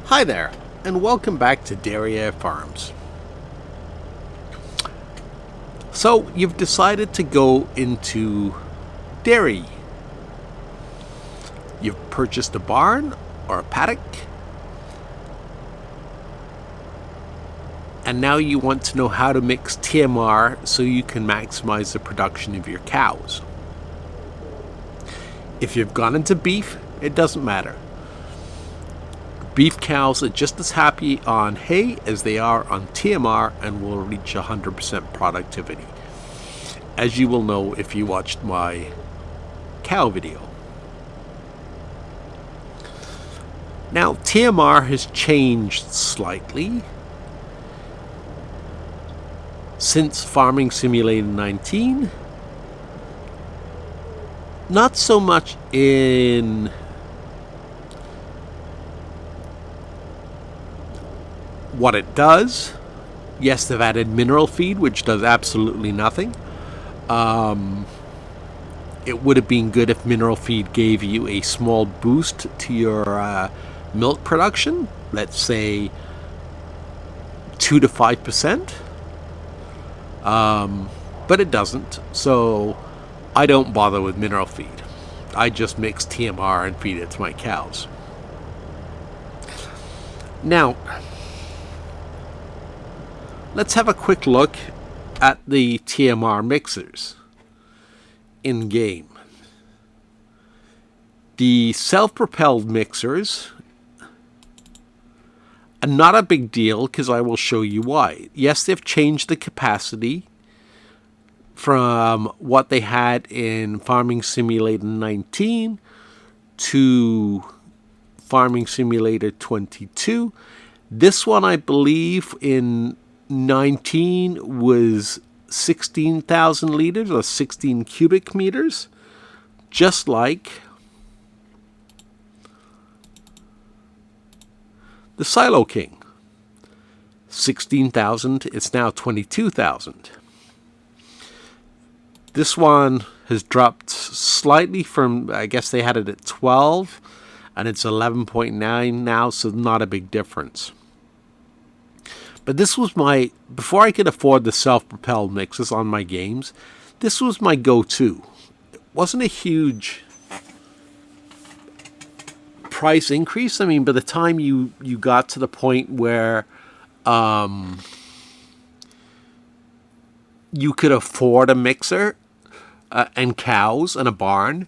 Hi there, and welcome back to Dairy Air Farms. So, you've decided to go into dairy. You've purchased a barn or a paddock, and now you want to know how to mix TMR so you can maximize the production of your cows. If you've gone into beef, it doesn't matter. Beef cows are just as happy on hay as they are on TMR and will reach 100% productivity, as you will know if you watched my cow video. Now, TMR has changed slightly since Farming Simulator 19. Not so much in what it does. Yes, they've added mineral feed, which does absolutely nothing. It would have been good if mineral feed gave you a small boost to your milk production, let's say 2 to 5%. But it doesn't, so I don't bother with mineral feed. I just mix TMR and feed it to my cows. Now, let's have a quick look at the TMR mixers in game. The self-propelled mixers are not a big deal because I will show you why. Yes, they've changed the capacity from what they had in Farming Simulator 19 to Farming Simulator 22. This one, I believe, in 19 was 16,000 liters or 16 cubic meters, just like the Silo King. 16,000, it's now 22,000. This one has dropped slightly from, I guess they had it at 12, and it's 11.9 now, so not a big difference. But this was before I could afford the self-propelled mixes on my games, this was my go-to. It wasn't a huge price increase. I mean, by the time you got to the point where you could afford a mixer and cows and a barn,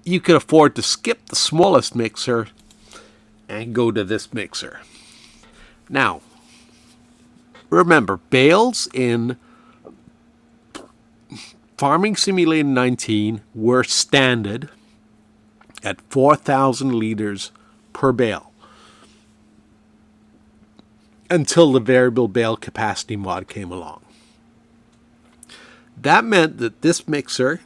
you could afford to skip the smallest mixer and go to this mixer. Now, remember, bales in Farming Simulator 19 were standard at 4,000 liters per bale until the variable bale capacity mod came along. That meant that this mixer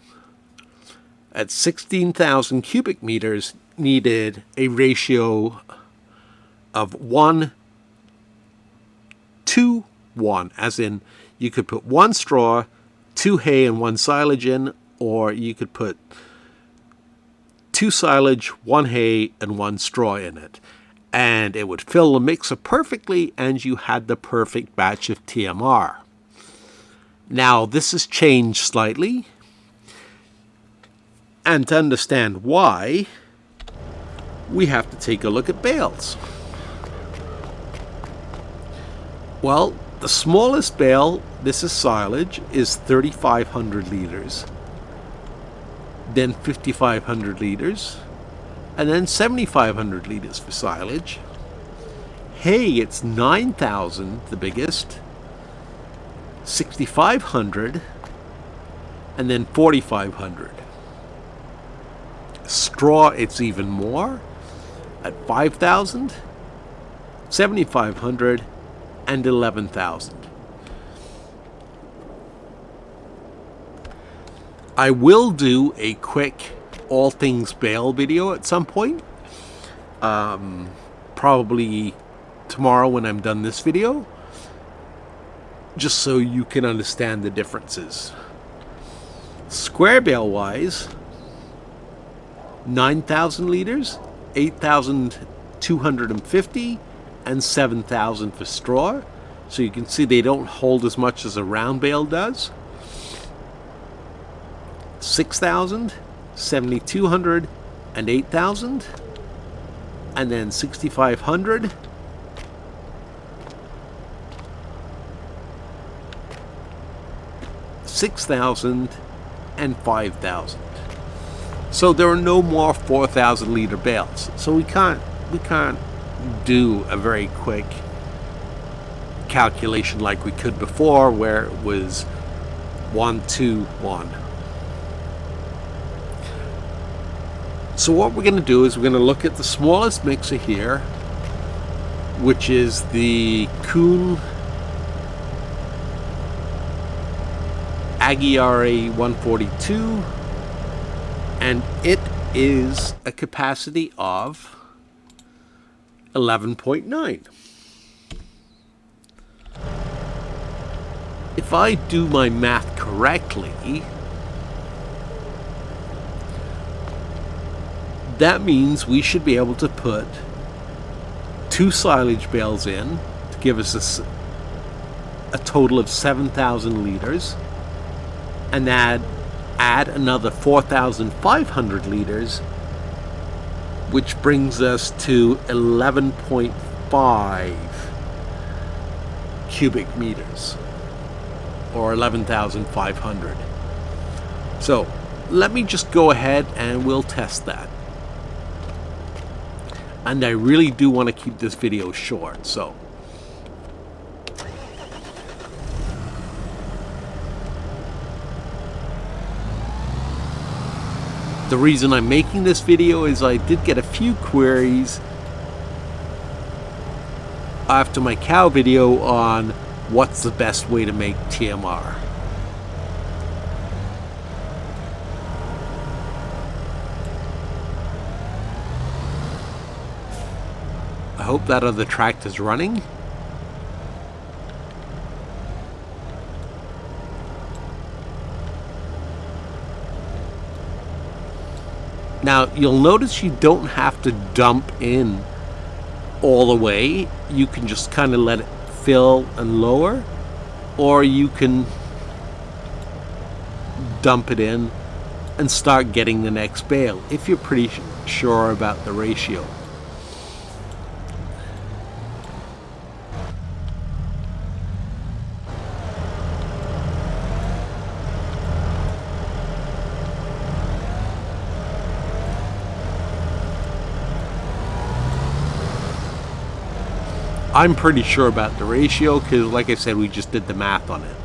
at 16,000 cubic meters needed a ratio of 1 to 1, as in you could put 1 straw, 2 hay, and 1 silage in, or you could put 2 silage, 1 hay, and 1 straw in it. And it would fill the mixer perfectly, and you had the perfect batch of TMR. Now, this has changed slightly. And to understand why, we have to take a look at bales. Well, the smallest bale, this is silage, is 3,500 liters. Then 5,500 liters. And then 7,500 liters for silage. Hay, it's 9,000, the biggest. 6,500. And then 4,500. Straw, it's even more at 5,000, 7,500, and 11,000. I will do a quick all things bale video at some point, probably tomorrow when I'm done this video, just so you can understand the differences. Square bale wise, 9,000 liters, 8,250, and 7,000 for straw. So you can see they don't hold as much as a round bale does. 6,000, 7,200, and 8,000. And then 6,500. 6,000 and 5,000. So there are no more 4,000 liter bales. So we can't do a very quick calculation like we could before, where it was 1, 2, 1. So what we're going to do is we're going to look at the smallest mixer here, which is the Kuhn Agiare 142, and it is a capacity of 11.9. If I do my math correctly, that means we should be able to put 2 silage bales in to give us a total of 7,000 liters, and add another 4,500 liters, which brings us to 11.5 cubic meters, or 11,500. So let me just go ahead and we'll test that. And I really do want to keep this video short, so the reason I'm making this video is I did get a few queries after my cow video on what's the best way to make TMR. I hope that other tractor's running. Now, you'll notice you don't have to dump in all the way. You can just kind of let it fill and lower, or you can dump it in and start getting the next bale if you're pretty sure about the ratio. I'm pretty sure about the ratio because, like I said, we just did the math on it.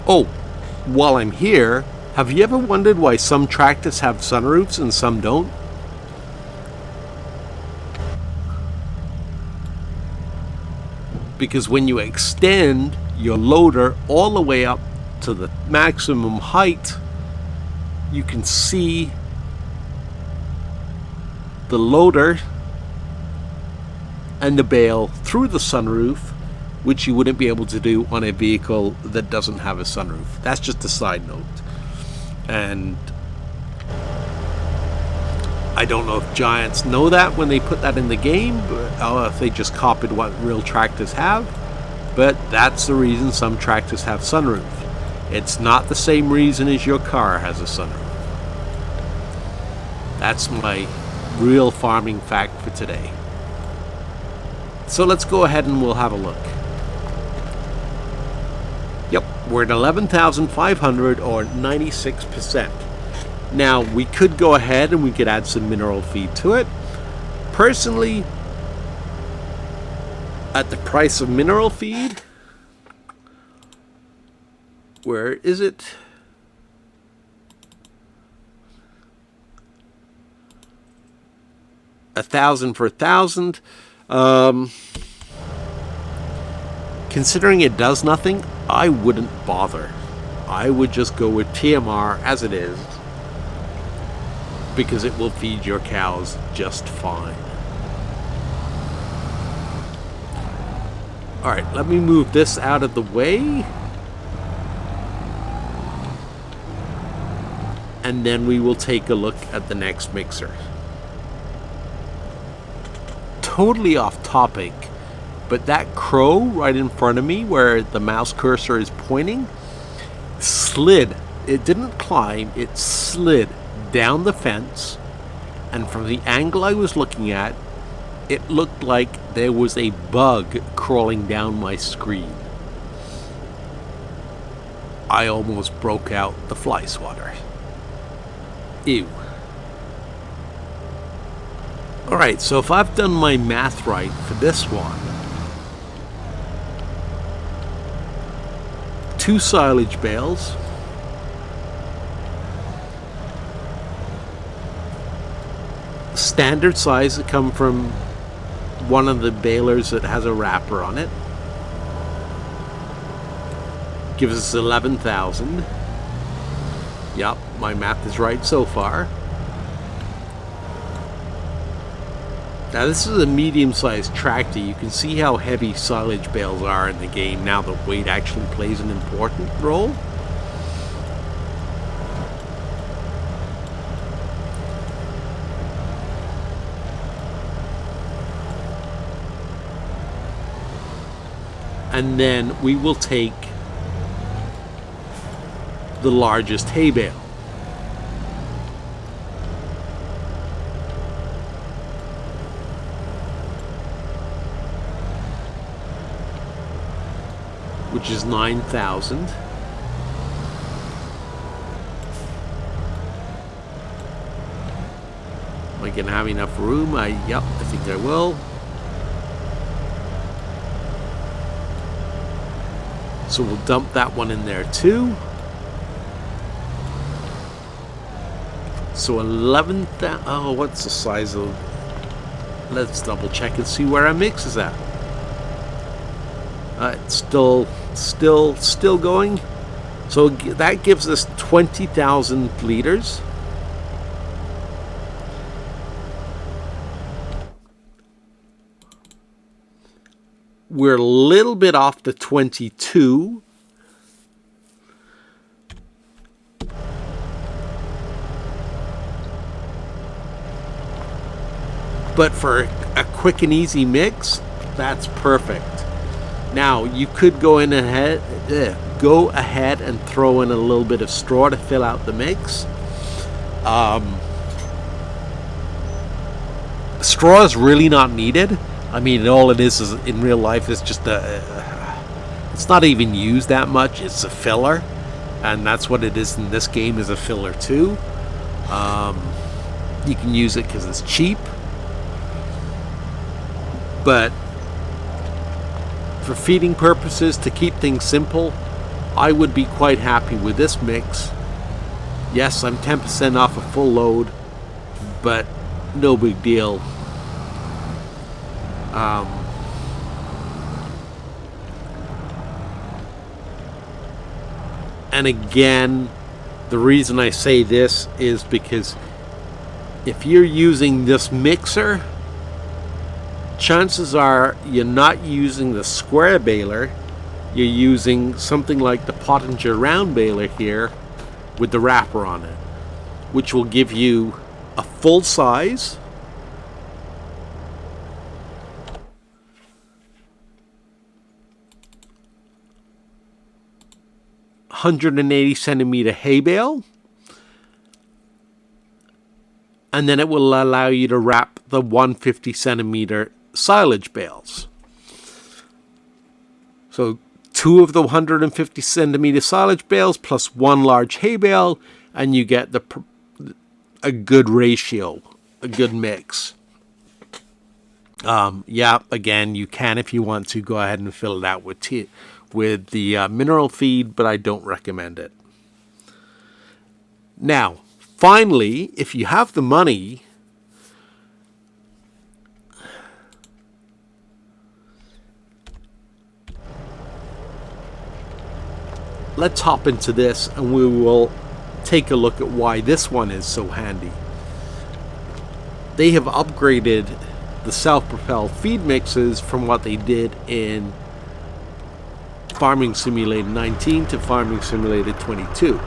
Oh, while I'm here, have you ever wondered why some tractors have sunroofs and some don't? Because when you extend your loader all the way up to the maximum height, you can see the loader and the bale through the sunroof, which you wouldn't be able to do on a vehicle that doesn't have a sunroof. That's just a side note. And I don't know if Giants know that when they put that in the game, or if they just copied what real tractors have, but that's the reason some tractors have sunroof. It's not the same reason as your car has a sunroof. That's my real farming fact for today. So let's go ahead and we'll have a look. Yep, we're at 11,500 or 96%. Now we could go ahead and we could add some mineral feed to it. Personally, at the price of mineral feed, where is it? $1,000 for 1,000. Considering it does nothing, I wouldn't bother. I would just go with TMR as it is, because it will feed your cows just fine. Alright, let me move this out of the way. and then we will take a look at the next mixer. Totally off topic, but that crow right in front of me where the mouse cursor is pointing slid. It didn't climb, it slid down the fence, and from the angle I was looking at, it looked like there was a bug crawling down my screen. I almost broke out the fly swatter. Ew. Alright, so if I've done my math right for this one, 2 silage bales, standard size that come from one of the balers that has a wrapper on it, gives us 11,000. Yep, my math is right so far. Now this is a medium-sized tractor. You can see how heavy silage bales are in the game now that weight actually plays an important role. And then we will take the largest hay bale. Which is 9,000. Am I gonna have enough room? Yep, I think I will. So we'll dump that one in there too. So 11,000. Oh, what's the size of? Let's double check and see where our mix is at. It's still going. So that gives us 20,000 liters. We're a little bit off the 22. But for a quick and easy mix, that's perfect. Now you could go ahead and throw in a little bit of straw to fill out the mix. Straw is really not needed. I mean, all it is in real life is just it's not even used that much. It's a filler, and that's what it is in this game, is a filler too. You can use it because it's cheap, but for feeding purposes, to keep things simple, I would be quite happy with this mix. Yes, I'm 10% off a full load, but no big deal. And again, the reason I say this is because if you're using this mixer, chances are you're not using the square baler, you're using something like the Pottinger round baler here with the wrapper on it, which will give you a full size, (180cm) hay bale, and then it will allow you to wrap the 150cm silage bales. So 2 of the 150cm silage bales plus 1 large hay bale, and you get a good ratio, a good mix. Yeah, again, you can, if you want to, go ahead and fill it out with the mineral feed, but I don't recommend it. Now, finally, if you have the money, let's hop into this and we will take a look at why this one is so handy. They have upgraded the self-propelled feed mixes from what they did in Farming Simulator 19 to Farming Simulator 22.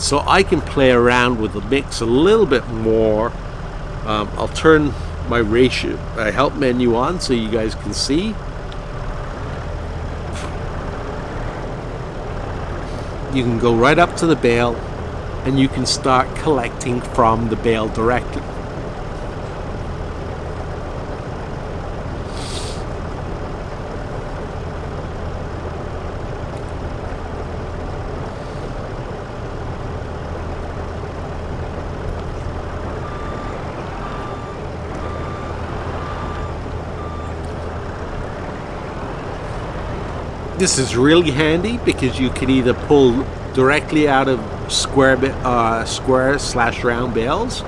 So I can play around with the mix a little bit more. I'll turn my ratio help menu on so you guys can see. You can go right up to the bale and you can start collecting from the bale directly. This is really handy because you can either pull directly out of square/round bales,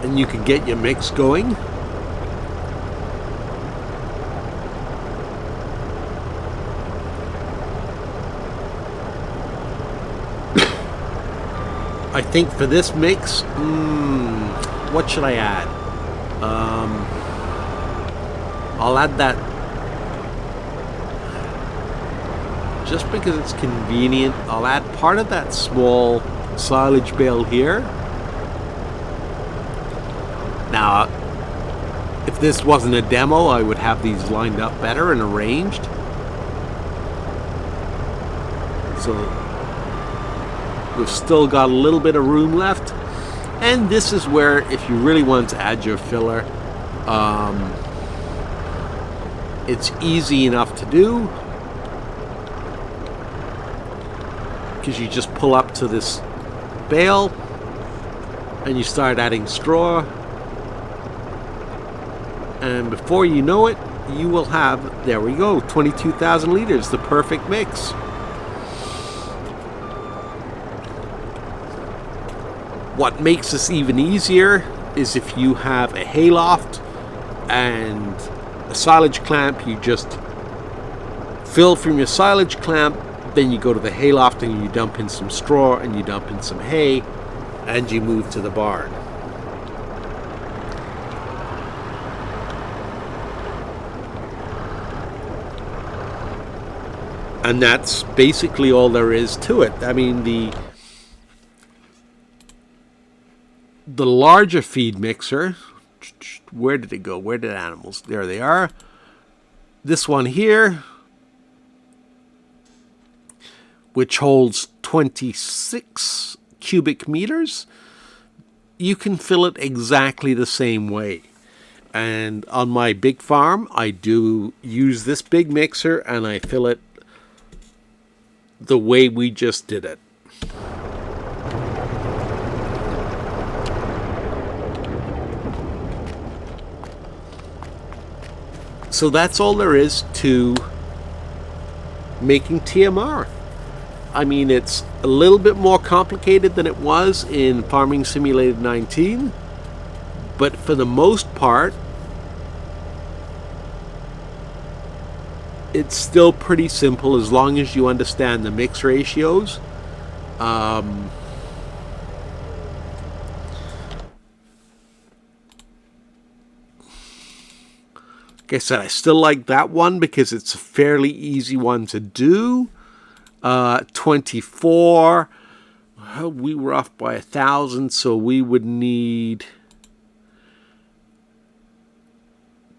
and you can get your mix going. I think for this mix, what should I add? I'll add that. Just because it's convenient, I'll add part of that small silage bale here. Now, if this wasn't a demo, I would have these lined up better and arranged. So we've still got a little bit of room left. And this is where, if you really want to add your filler, it's easy enough to do. Because you just pull up to this bale and you start adding straw, and before you know it, you will have, there we go, 22,000 liters, the perfect mix. What makes this even easier is if you have a hayloft and a silage clamp, you just fill from your silage clamp. Then you go to the hayloft and you dump in some straw and you dump in some hay and you move to the barn. And that's basically all there is to it. I mean, the larger feed mixer, where did it go? Where did animals? There they are. This one here, which holds 26 cubic meters, you can fill it exactly the same way. And on my big farm, I do use this big mixer and I fill it the way we just did it. So that's all there is to making TMR. I mean, it's a little bit more complicated than it was in Farming Simulator 19, but for the most part, it's still pretty simple as long as you understand the mix ratios. Like I said, I still like that one because it's a fairly easy one to do. 24, we were off by 1,000, so we would need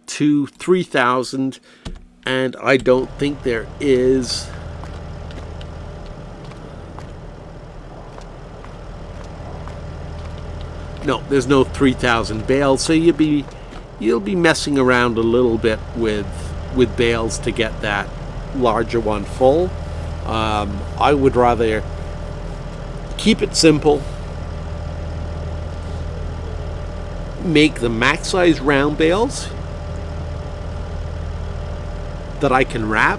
3,000, and I don't think there is no, there's no 3,000 bales, so you'll be messing around a little bit with bales to get that larger one full. I would rather keep it simple, make the max size round bales that I can wrap,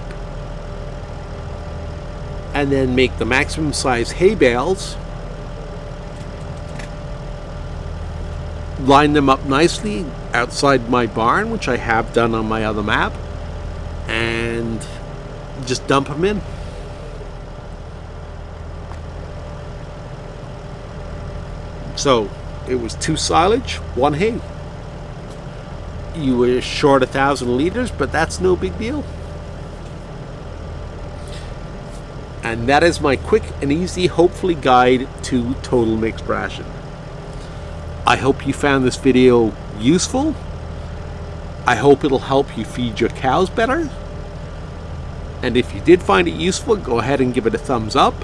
and then make the maximum size hay bales, line them up nicely outside my barn, which I have done on my other map, and just dump them in. So it was 2 silage, 1 hay. You were short 1,000 liters, but that's no big deal. And that is my quick and easy, hopefully, guide to total mixed ration. I hope you found this video useful. I hope it'll help you feed your cows better. And if you did find it useful, go ahead and give it a thumbs up,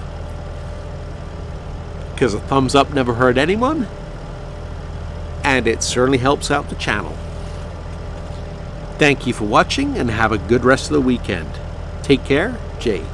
because a thumbs up never hurt anyone, and it certainly helps out the channel. Thank you for watching, and have a good rest of the weekend. Take care, Jay.